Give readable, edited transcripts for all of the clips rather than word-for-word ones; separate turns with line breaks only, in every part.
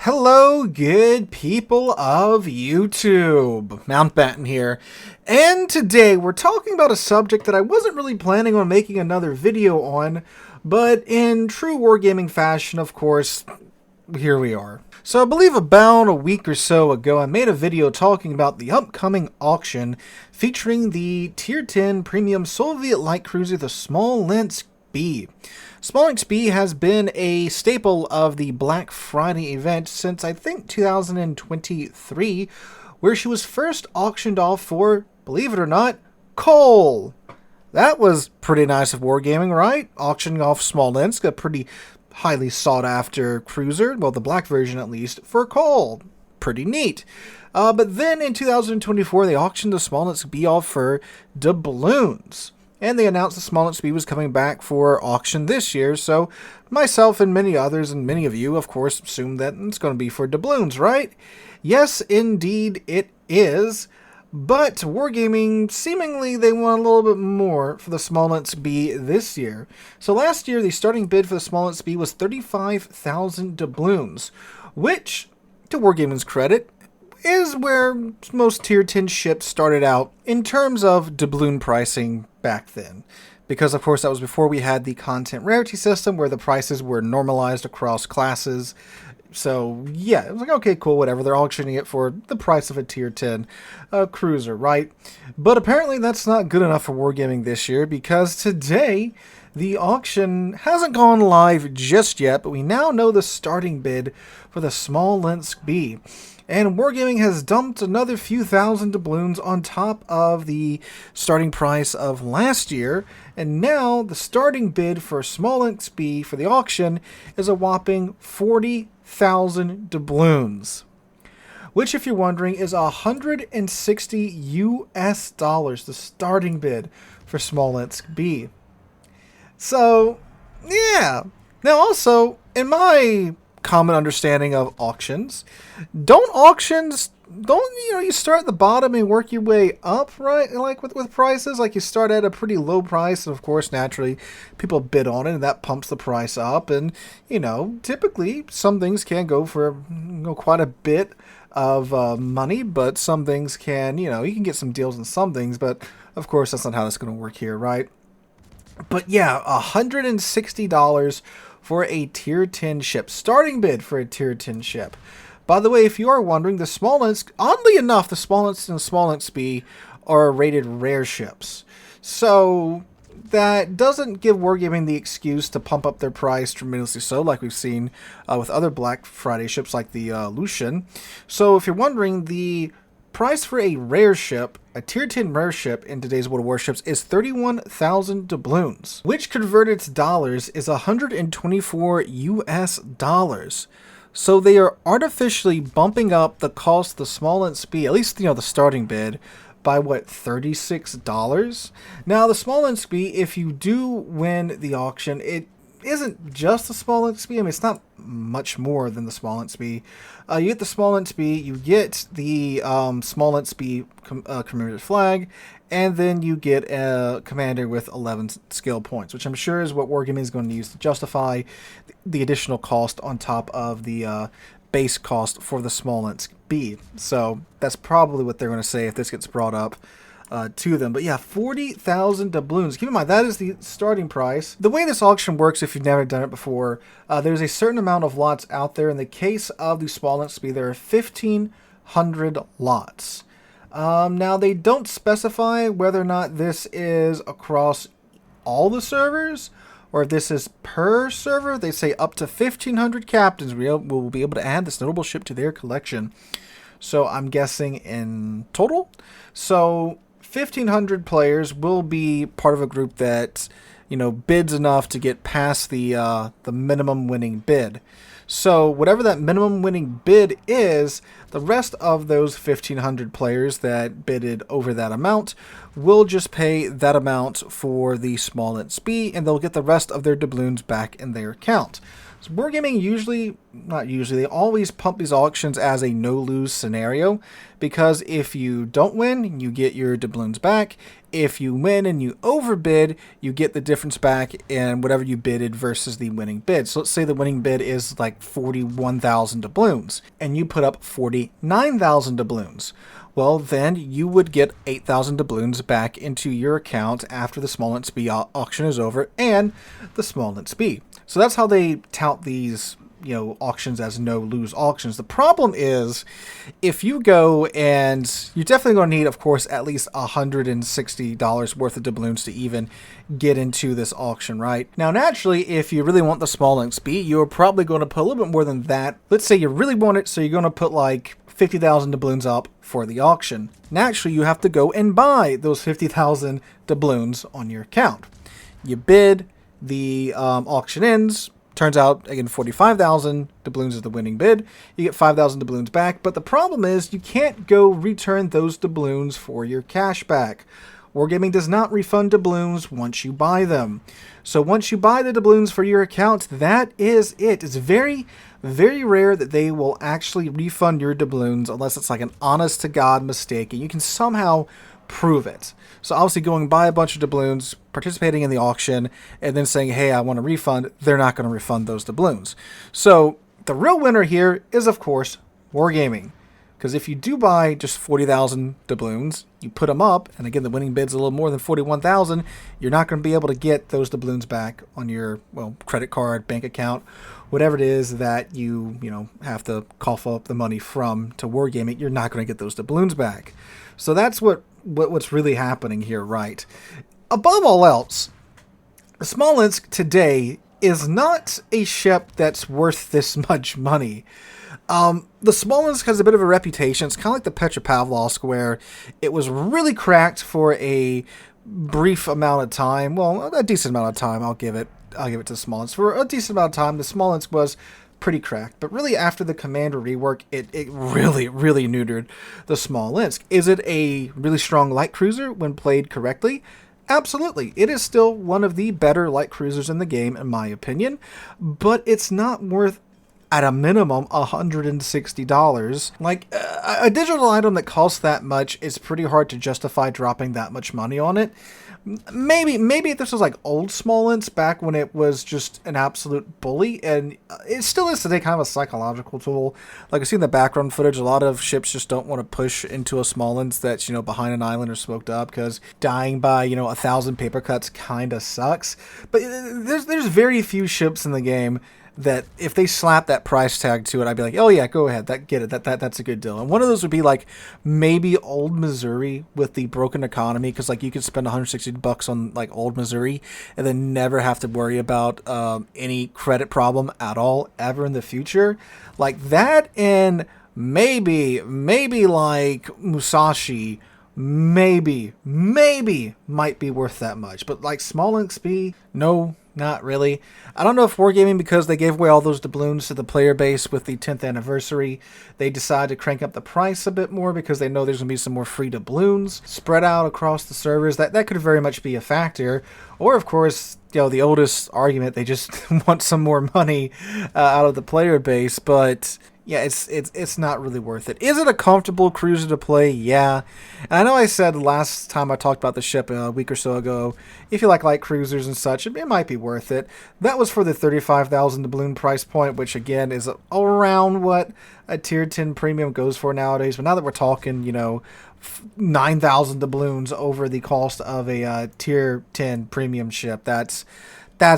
Hello, good people of YouTube. Mountbatten here, and today we're talking about a subject that I wasn't really planning on making another video on, but in true wargaming fashion, of course, here we are. So I believe about a week or so ago, I made a video talking about the upcoming auction featuring the Tier 10 Premium Soviet Light Cruiser, the Smolensk B. Smolensk B has been a staple of the Black Friday event since I think 2023, where she was first auctioned off for, believe it or not, coal. That was pretty nice of wargaming, right? Auctioning off Smolensk, a pretty highly sought after cruiser, well, the black version at least, for coal. Pretty neat. But then in 2024, they auctioned the Smolensk B off for doubloons. And they announced the Smolensk B was coming back for auction this year, so myself and many others and many of you, of course, assumed that it's going to be for doubloons, right? Yes, indeed it is. But Wargaming, seemingly they want a little bit more for the Smolensk B this year. So last year, the starting bid for the Smolensk B was 35,000 doubloons, which, to Wargaming's credit, is where most Tier 10 ships started out in terms of doubloon pricing back then. Because, of course, that was before we had the content rarity system where the prices were normalized across classes. So, yeah, it was like, okay, cool, whatever. They're auctioning it for the price of a Tier 10 cruiser, right? But apparently that's not good enough for Wargaming this year, because today the auction hasn't gone live just yet, but we now know the starting bid for the Smolensk B. And Wargaming has dumped another few thousand doubloons on top of the starting price of last year, and now the starting bid for Smolensk B for the auction is a whopping 40,000 doubloons, which, if you're wondering, is $160 the starting bid for Smolensk B. So, yeah. Now, also, in my common understanding of auctions, don't you start at the bottom and work your way up, right? Like with prices, like you start at a pretty low price, and of course naturally people bid on it and that pumps the price up, and typically some things can go for quite a bit of money, but some things can, you can get some deals on some things, but of course that's not how that's going to work here, right? But yeah, $160 for a Tier 10 ship. Starting bid for a Tier 10 ship. By the way, if you are wondering, the Smolensk, oddly enough, the Smolensk and Smolensk B are rated rare ships. So that doesn't give Wargaming the excuse to pump up their price tremendously so, like we've seen with other Black Friday ships like the Lucian. So if you're wondering, the price for a rare ship, a Tier 10 rare ship in today's World of Warships, is 31,000 doubloons, which converted to dollars is 124 US dollars. So they are artificially bumping up the cost of the Smolensk B, at least the starting bid, by what, $36? Now the Smolensk B, if you do win the auction, it isn't just the Smolensk B. I mean, it's not much more than the Smolensk B. You get the Smolensk B, you get the Smolensk B commemorative flag, and then you get a commander with 11 skill points, which I'm sure is what Wargaming is going to use to justify the additional cost on top of the base cost for the Smolensk B. So that's probably what they're going to say if this gets brought up to them. But yeah, 40,000 doubloons. Keep in mind, that is the starting price. The way this auction works, if you've never done it before, there's a certain amount of lots out there. In the case of the Smolensk B, there are 1,500 lots. Now, they don't specify whether or not this is across all the servers, or if this is per server. They say up to 1,500 captains will be able to add this notable ship to their collection. So I'm guessing in total. So 1,500 players will be part of a group that, bids enough to get past the minimum winning bid. So whatever that minimum winning bid is, the rest of those 1,500 players that bidded over that amount will just pay that amount for the Smolensk B, and they'll get the rest of their doubloons back in their account. Wargaming usually, not usually, they always pump these auctions as a no-lose scenario, because if you don't win, you get your doubloons back. If you win and you overbid, you get the difference back in whatever you bidded versus the winning bid. So let's say the winning bid is like 41,000 doubloons, and you put up 49,000 doubloons. Well, then you would get 8,000 doubloons back into your account after the Smolensk B auction is over and the Smolensk B. So that's how they tout these, auctions as no-lose auctions. The problem is, if you go and you're definitely going to need, of course, at least $160 worth of doubloons to even get into this auction, right? Now, naturally, if you really want the Smolensk B, you're probably going to put a little bit more than that. Let's say you really want it, so you're going to put like 50,000 doubloons up for the auction. Naturally, you have to go and buy those 50,000 doubloons on your account. You bid, the auction ends. Turns out, again, 45,000 doubloons is the winning bid. You get 5,000 doubloons back, but the problem is you can't go return those doubloons for your cash back. Wargaming does not refund doubloons once you buy them. So once you buy the doubloons for your account, that is it. It's very, very rare that they will actually refund your doubloons unless it's like an honest-to-God mistake and you can somehow prove it. So obviously going buy a bunch of doubloons, participating in the auction, and then saying, hey, I want a refund, they're not going to refund those doubloons. So the real winner here is, of course, Wargaming. Because if you do buy just 40,000 doubloons, you put them up, and again, the winning bid's a little more than 41,000, you're not going to be able to get those doubloons back on your, credit card, bank account, whatever it is that you have to cough up the money from to Wargaming, you're not going to get those doubloons back. So that's what's really happening here, right? Above all else, Smolensk today is not a ship that's worth this much money. The Smolensk has a bit of a reputation. It's kind of like the Petropavlovsk, where it was really cracked for a brief amount of time. Well, a decent amount of time. I'll give it to Smolensk. For a decent amount of time, the Smolensk was pretty cracked. But really, after the Commander rework, it really, really neutered the Smolensk. Is it a really strong light cruiser when played correctly? Absolutely. It is still one of the better light cruisers in the game, in my opinion. But it's not worth, at a minimum, $160. Like, a digital item that costs that much, is pretty hard to justify dropping that much money on it. Maybe if this was like old Smolensk, back when it was just an absolute bully, and it still is today, kind of a psychological tool. Like I see in the background footage, a lot of ships just don't want to push into a Smolensk that's, behind an island or smoked up, because dying by, 1,000 paper cuts kind of sucks. But there's very few ships in the game that if they slap that price tag to it, I'd be like, oh yeah, go ahead, that's a good deal. And one of those would be like maybe Old Missouri with the broken economy, because like you could spend $160 on like Old Missouri and then never have to worry about any credit problem at all ever in the future. Like that, and maybe like Musashi. Maybe might be worth that much, but like Smolensk B, no, not really. I don't know if Wargaming, because they gave away all those doubloons to the player base with the 10th anniversary, they decided to crank up the price a bit more because they know there's going to be some more free doubloons spread out across the servers. That could very much be a factor. Or, of course, the oldest argument, they just want some more money out of the player base, but yeah, it's not really worth it. Is it a comfortable cruiser to play? Yeah. And I know I said last time I talked about the ship a week or so ago, if you like light cruisers and such, it might be worth it. That was for the 35,000 doubloon price point, which again is around what a tier 10 premium goes for nowadays. But now that we're talking, 9,000 doubloons over the cost of a tier 10 premium ship, that's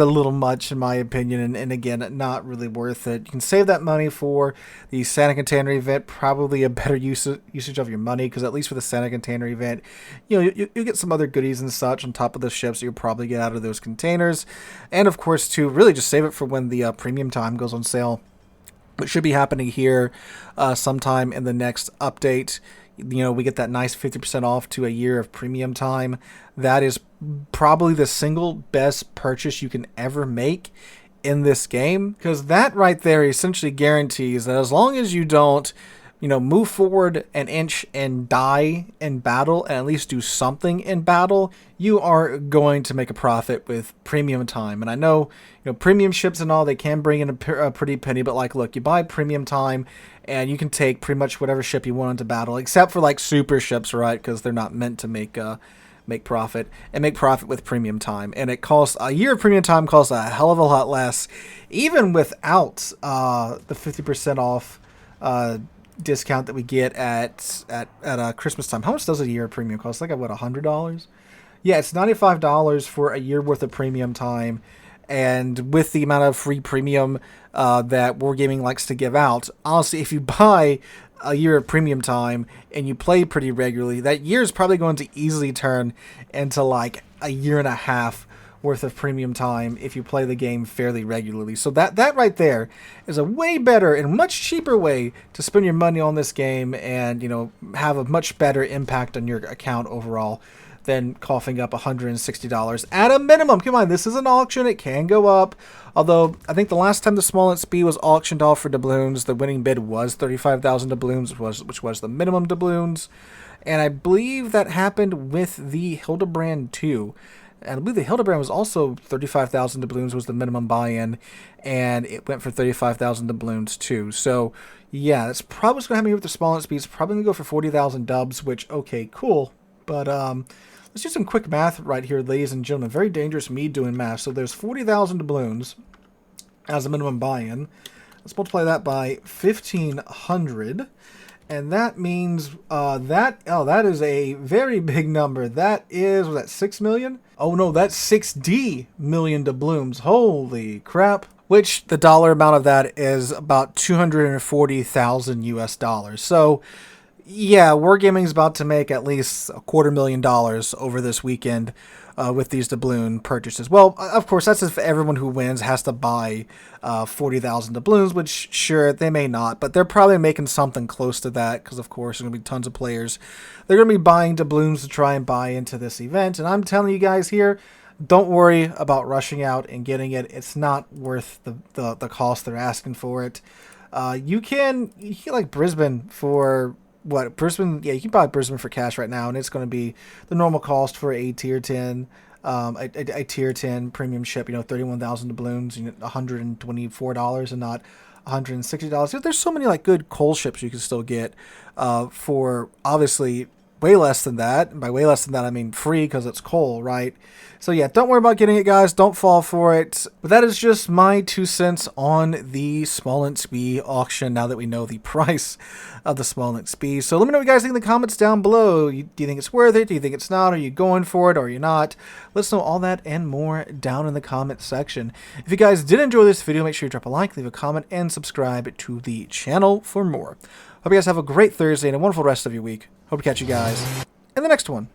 a little much in my opinion, and again, not really worth it. You can save that money for the Santa Container event, probably a better usage of your money, because at least for the Santa Container event, you get some other goodies and such on top of the ships you'll probably get out of those containers. And of course, to really just save it for when the premium time goes on sale, which should be happening here sometime in the next update. We get that nice 50% off to a year of premium time. That is probably the single best purchase you can ever make in this game, because that right there essentially guarantees that as long as you don't move forward an inch and die in battle and at least do something in battle, you are going to make a profit with premium time. And I know, premium ships and all, they can bring in a pretty penny, but like, look, you buy premium time and you can take pretty much whatever ship you want into battle, except for like super ships, right? Because they're not meant to make profit, and make profit with premium time. And it costs a year of premium time costs a hell of a lot less, even without the 50% off discount that we get at Christmas time. How much does a year of premium cost? Like what, $100? Yeah, it's $95 for a year worth of premium time, and with the amount of free premium that Wargaming likes to give out, honestly, if you buy a year of premium time and you play pretty regularly, that year is probably going to easily turn into like a year and a half worth of premium time if you play the game fairly regularly. So that right there is a way better and much cheaper way to spend your money on this game, and have a much better impact on your account overall than coughing up $160 at a minimum. Come on, this is an auction, it can go up. Although I think the last time the Smolensk B was auctioned off for doubloons, the winning bid was 35,000 doubloons, which was the minimum doubloons. And I believe that happened with the Hildebrand too. And I believe the Hildebrand was also 35,000 doubloons was the minimum buy-in, and it went for 35,000 doubloons too. So yeah, that's probably what's going to happen here with the Smolensk B. It's probably going to go for 40,000 dubs, which, okay, cool. But let's do some quick math right here, ladies and gentlemen. Very dangerous me doing math. So there's 40,000 doubloons as a minimum buy-in. Let's multiply that by 1,500. And that means that is a very big number. That is, was that 6 million? Oh no, that's 60 million doubloons. Holy crap. Which the dollar amount of that is about 240,000 US dollars. So yeah, Wargaming's about to make at least $250,000 over this weekend with these doubloon purchases. Well, of course, that's if everyone who wins has to buy 40,000 doubloons, which, sure, they may not, but they're probably making something close to that because, of course, there's going to be tons of players. They're going to be buying doubloons to try and buy into this event, and I'm telling you guys here, don't worry about rushing out and getting it. It's not worth the cost they're asking for it. You can like Brisbane for... What, Brisbane? Yeah, you can buy Brisbane for cash right now, and it's going to be the normal cost for a tier 10, a tier 10 premium ship. 31,000 doubloons, $124, and not $160. There's so many like good coal ships you can still get for obviously way less than that. And by way less than that, I mean free because it's coal, right? So yeah, don't worry about getting it, guys. Don't fall for it. But that is just my 2 cents on the Smolensk B auction now that we know the price of the Smolensk B. So let me know what you guys think in the comments down below. Do you think it's worth it? Do you think it's not? Are you going for it or are you not? Let's know all that and more down in the comment section. If you guys did enjoy this video, make sure you drop a like, leave a comment, and subscribe to the channel for more. Hope you guys have a great Thursday and a wonderful rest of your week. Hope to catch you guys in the next one.